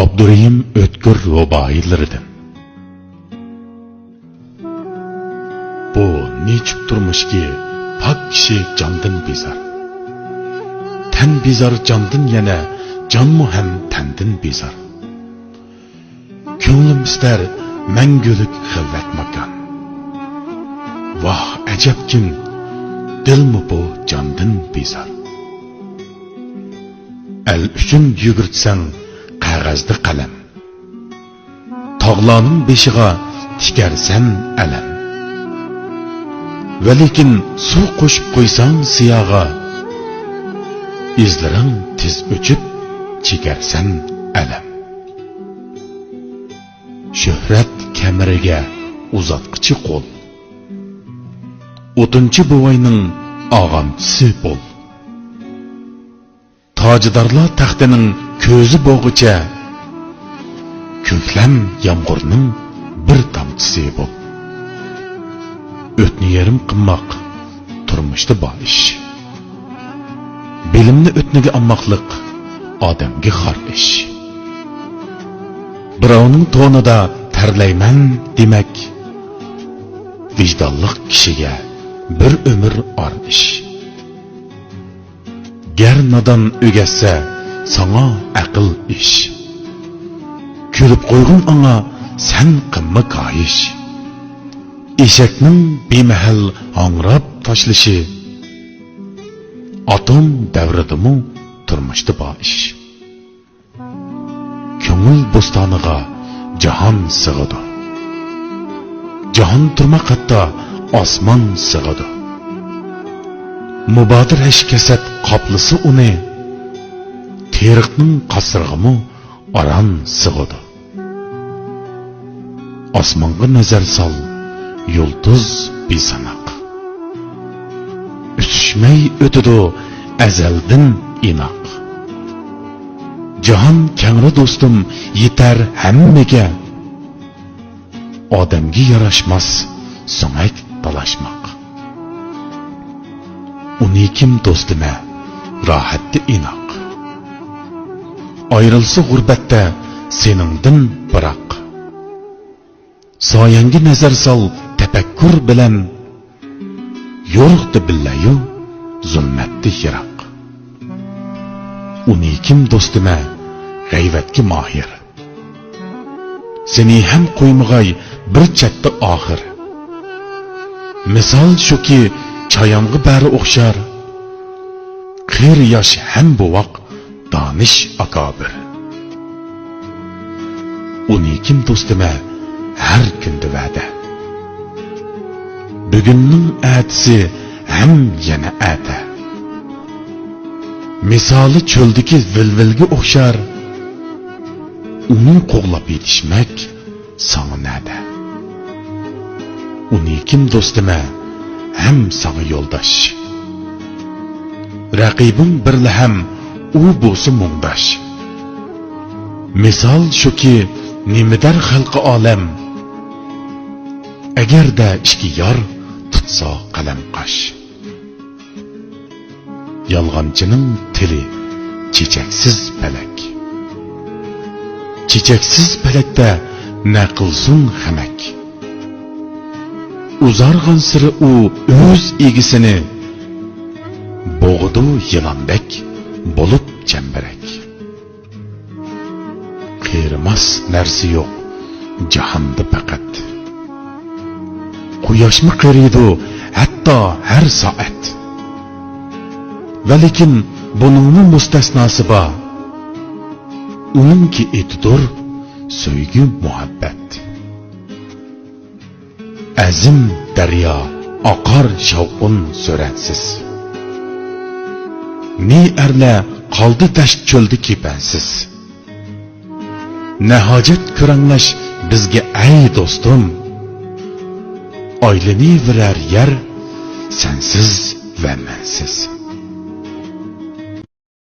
Abdurrahim O'tkir ruboiylaridan. Bu nechuk turmushki pok kishi jondan bezor. Tan bezor jondan yana jonmu ham tandan bezor. Ko'nglim istar mangulik xilvat makon. Voh ajabkim, dilmi bu jondan bezor. El uchun yugurtsang qog'ozda qalam. Tog'larning beshiga tikarsan alam. Va lekin suv qo'shib qo'ysang siyoga, izlaring tiz o'chib chekarsan alam. Shuhrat kamariga uzatqichi qo'l. O'tinchi buvayning og'amchisi bo'l. Tojidarlar taxtining ko'zi bo'g'icha, ko'klam yomg'irning bir tomchisi bo'l. O'tni yarim qilmoq turmushda bor ish. Bilimni o'tniga olmoqlik odamga xor ish. Birovning to'nida tarlayman demak, vijdonli kishiga bir umr or ish. Gar nodon o'gassa sana aql ish. Kulib qo'ygun anga sen qimma koyish. Eshakning bemahal hangrab tashlashi atom davridimu turmushda bor ish. Ko'ngil bo'stoniga jahon sig'adi. Jahon turma qatta osmon sig'adi. Mubodir hashkasat qoplisi uni teriqning qasrig'imu aran sig'adi. Osmonga nazar sol, yulduz besanoq. O'tishmay o'tadi azaldan inoq. Jahon kangri do'stim yetar hammaga. Odamga yarashmas so'ngak talashmoq. Uni kim do'stima rohatda inoq. Ayrilsa g'urbatda seningdan biroq. Soyangi nazar sol tafakkur bilan, yo'riqda billayu zulmatda yiroq. Uni kim do'stima g'ayvatga mohir. Seni ham qo'ymag'ay bir chatda oxir. Misol shuki chayonga bari o'xshar. Qir yosh ham buvoq donish akobir. Uni kim do'stima har kunda va'da. Bugunning atisi ham yana ata. Misoli cho'ldagi vilvilga o'xshar. Uni qo'g'lab yetishmak sana nada. Uni kim do'stima ham sana yo'ldosh. Raqibim birla ham u bo'lsa mungdosh. Misol shuki nimidar xalqi olam. Agarda ishki yor tutsa qalam qosh. Yolg'onchining tili chechaksiz palak. Chechaksiz palakda naqilsun hamak. Uzarg'an siri u o'z egisini, bo'g'du yilondek bo'lib chambarak. Qiyrimas narsa yo'q jahonda faqat. Quyoshmi qiriydi hatto har soat. Va lekin buningni mustasnosi bor. Uningki etidur so'ygi muhabbat. Azim daryo oqar shavqun so'ransiz. Ne arla qoldi dasht cho'ldi kepansiz. Nahojat kuranglash bizga ay do'stim. Oylani virar yer sensiz va mensiz.